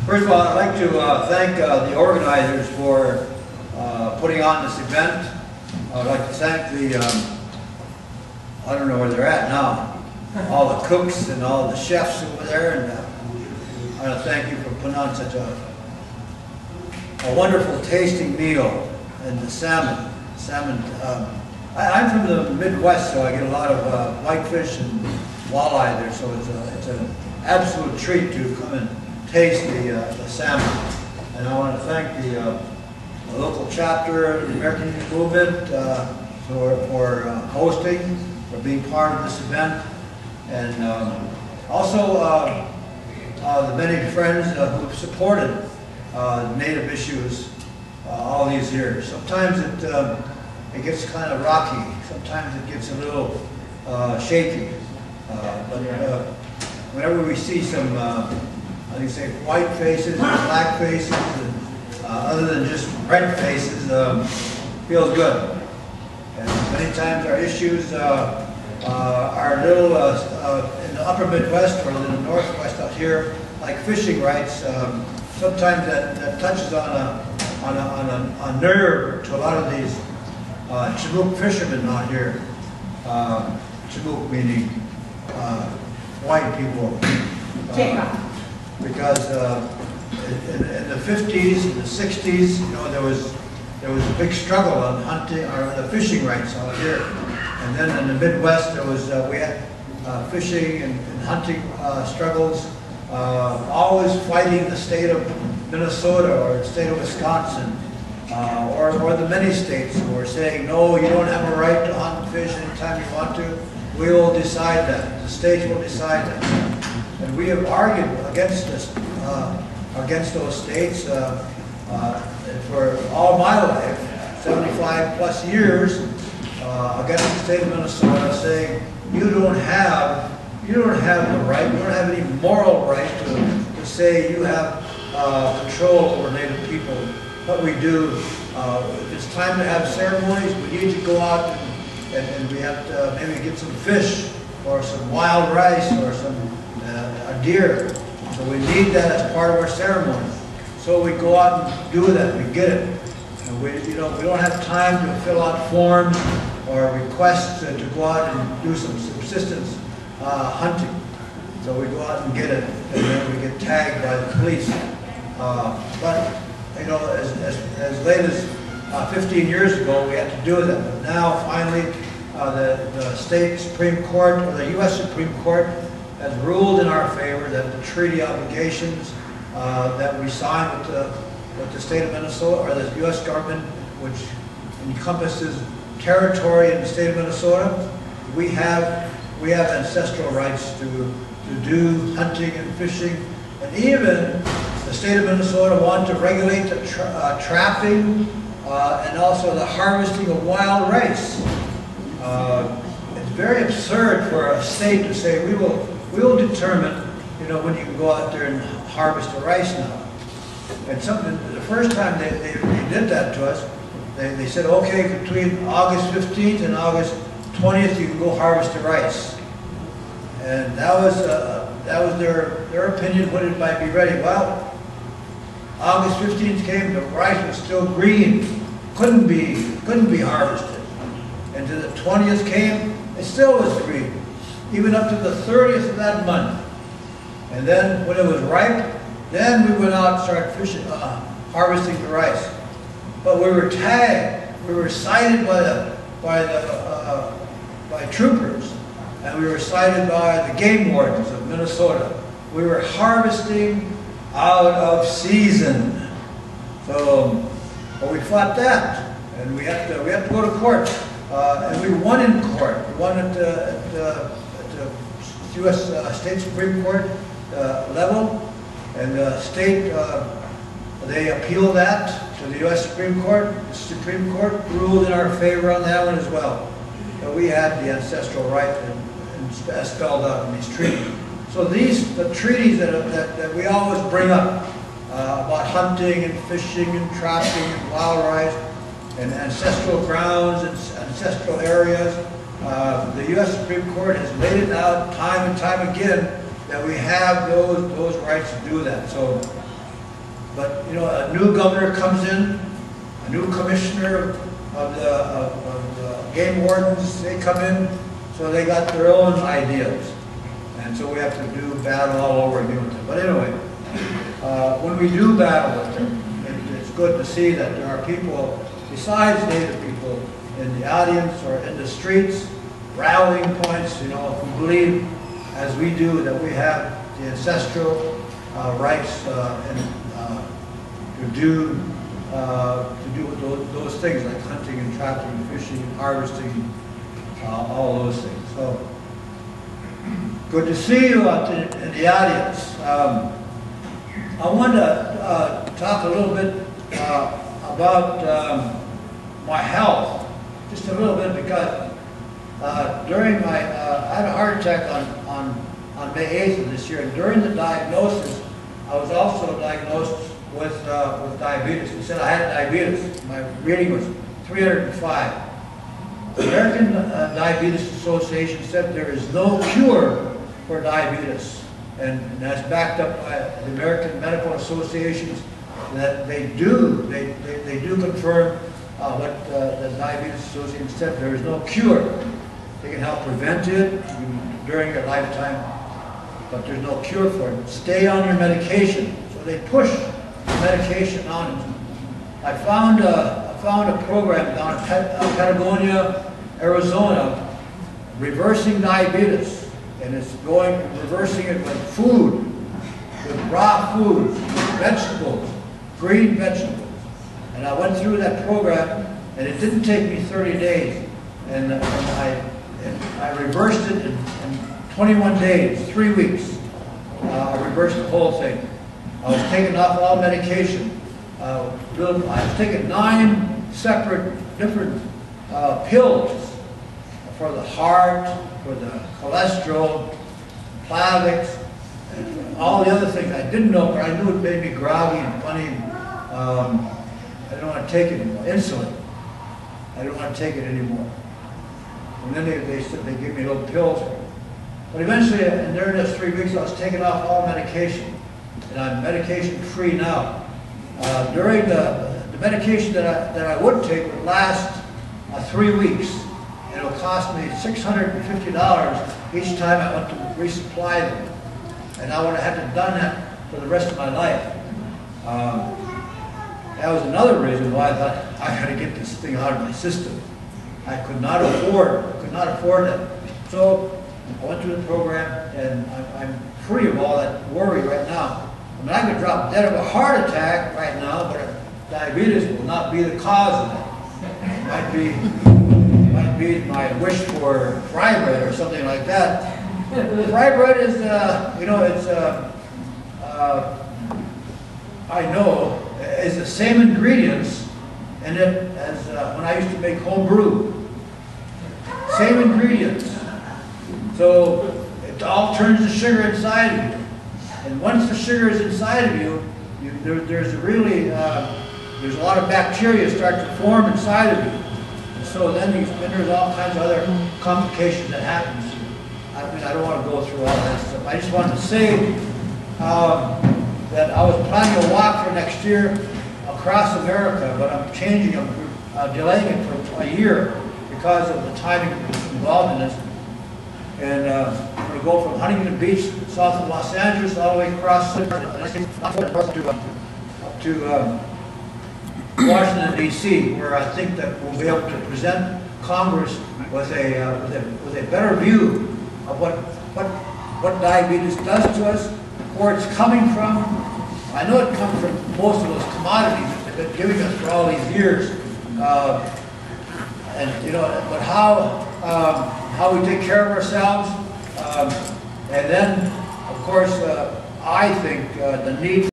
First of all, I'd like to thank the organizers for putting on this event. I'd like to thank the, I don't know where they're at now, all the cooks and all the chefs over there, and I want to thank you for putting on such a wonderful tasting meal. And the salmon. I'm from the Midwest, so I get a lot of whitefish and walleye there, so it's an absolute treat to come and taste the salmon. And I want to thank the local chapter of the American Indian Movement for hosting, for being part of this event, and also the many friends who've supported Native issues all these years. Sometimes it gets kind of rocky. Sometimes it gets a little shaky. But whenever we see some, I think say white faces and black faces, and, other than just red faces, feels good. And many times our issues are a little in the upper Midwest or in the Northwest out here, like fishing rights. Sometimes that touches on a nerve to a lot of these Chinook fishermen out here. Chinook meaning white people. Because in the 50s and the 60s, you know, there was a big struggle on hunting or the fishing rights out here. And then in the Midwest, there was we had fishing and hunting struggles, always fighting the state of Minnesota or the state of Wisconsin, or the many states who were saying, no, you don't have a right to hunt and fish anytime you want to. We will decide that. The states will decide that. And we have argued against this, against those states for all my life, 75 plus years, against the state of Minnesota, saying you don't have the right, you don't have any moral right to say you have control over Native people. What we do, if it's time to have ceremonies, we need to go out and we have to maybe get some fish or some wild rice or some a deer. So we need that as part of our ceremony. So we go out and do that. We get it. And we don't have time to fill out forms or requests to go out and do some subsistence hunting. So we go out and get it, and then we get tagged by the police. But you know, as late as 15 years ago, we had to do that. But now, finally, the state Supreme Court, or the U.S. Supreme Court, has ruled in our favor that the treaty obligations that we signed with the state of Minnesota, or the U.S. government, which encompasses territory in the state of Minnesota, we have ancestral rights to do hunting and fishing, and even the state of Minnesota wants to regulate the trapping and also the harvesting of wild rice. It's very absurd for a state to say we will determine, you know, when you can go out there and harvest the rice now. And the first time they did that to us, they said, okay, between August 15th and August 20th, you can go harvest the rice. And that was their opinion when it might be ready. Well, August 15th came, the rice was still green, couldn't be harvested. And to the 20th came, it still was green, even up to the 30th of that month. And then when it was ripe, then we went out and started fishing, harvesting the rice. But we were tagged, we were cited by troopers, and we were cited by the game wardens of Minnesota. We were harvesting out of season. So, well, we fought that, and we had to go to court, and we won in court. We won at the U.S. State Supreme Court level, and the state they appealed that to the U.S. Supreme Court. The Supreme Court ruled in our favor on that one as well. But we had the ancestral right and spelled out in these treaties. So the treaties that we always bring up about hunting and fishing and trapping and wild rice and ancestral grounds and ancestral areas, the U.S. Supreme Court has laid it out time and time again that we have those rights to do that. So But, you know, a new governor comes in, a new commissioner of the game wardens, they come in, so they got their own ideas. And so we have to do battle all over again with them. But anyway, when we do battle with them, it's good to see that there are people besides Native people in the audience or in the streets, rallying points, you know, who believe, as we do, that we have the ancestral rights to do those things like hunting and trapping and fishing and harvesting, all those things. So good to see you out in the audience. I want to talk a little bit about my health, just a little bit, because during my, I had a heart attack on May 8th of this year, and during the diagnosis, I was also diagnosed with diabetes. They said I had diabetes. My reading was 305. The American Diabetes Association said there is no cure for diabetes, and that's backed up by the American Medical Associations, that they do confirm what the Diabetes Association said. There is no cure. They can help prevent it during your lifetime, but there's no cure for it. Stay on your medication. So they push medication on it. I found a program down in Patagonia, Arizona, reversing diabetes, and it's reversing it with food, with raw foods, with vegetables, green vegetables. And I went through that program, and it didn't take me 30 days, and I reversed it in 21 days, 3 weeks. I reversed the whole thing. I was taking off all medication. I was taking 9 separate, different pills for the heart, for the cholesterol, Plavix, and all the other things I didn't know, but I knew it made me groggy and funny. I didn't want to take it anymore. Insulin. I didn't want to take it anymore. And then they said they gave me little pills. But eventually, and during those 3 weeks, I was taking off all medication. And I'm medication free now. During the medication that I would take would last 3 weeks. And it would cost me $650 each time I went to resupply them. And I would have had to done that for the rest of my life. That was another reason why I thought I got to get this thing out of my system. I could not afford it. So I went through the program, and I'm free of all that worry right now. I mean, I could drop dead of a heart attack right now, but diabetes will not be the cause of it. It might be my wish for fry bread or something like that. Fry bread is, you know, it's, I know, is the same ingredients in it as when I used to make home brew. Same ingredients. So it all turns to sugar inside of you. And once the sugar is inside of you, there's a lot of bacteria start to form inside of you. And so then there's all kinds of other complications that happen. I mean, I don't want to go through all that stuff. I just wanted to say that I was planning a walk for next year across America, but I'm changing it, delaying it for a year because of the timing involved in this. And I'm going to go from Huntington Beach, south of Los Angeles, all the way across to Washington, D.C., where I think that we'll be able to present Congress with a better view of what diabetes does to us, where it's coming from. I know it comes from most of those commodities that they've been giving us for all these years, and you know, but how we take care of ourselves, and then, of course, I think the need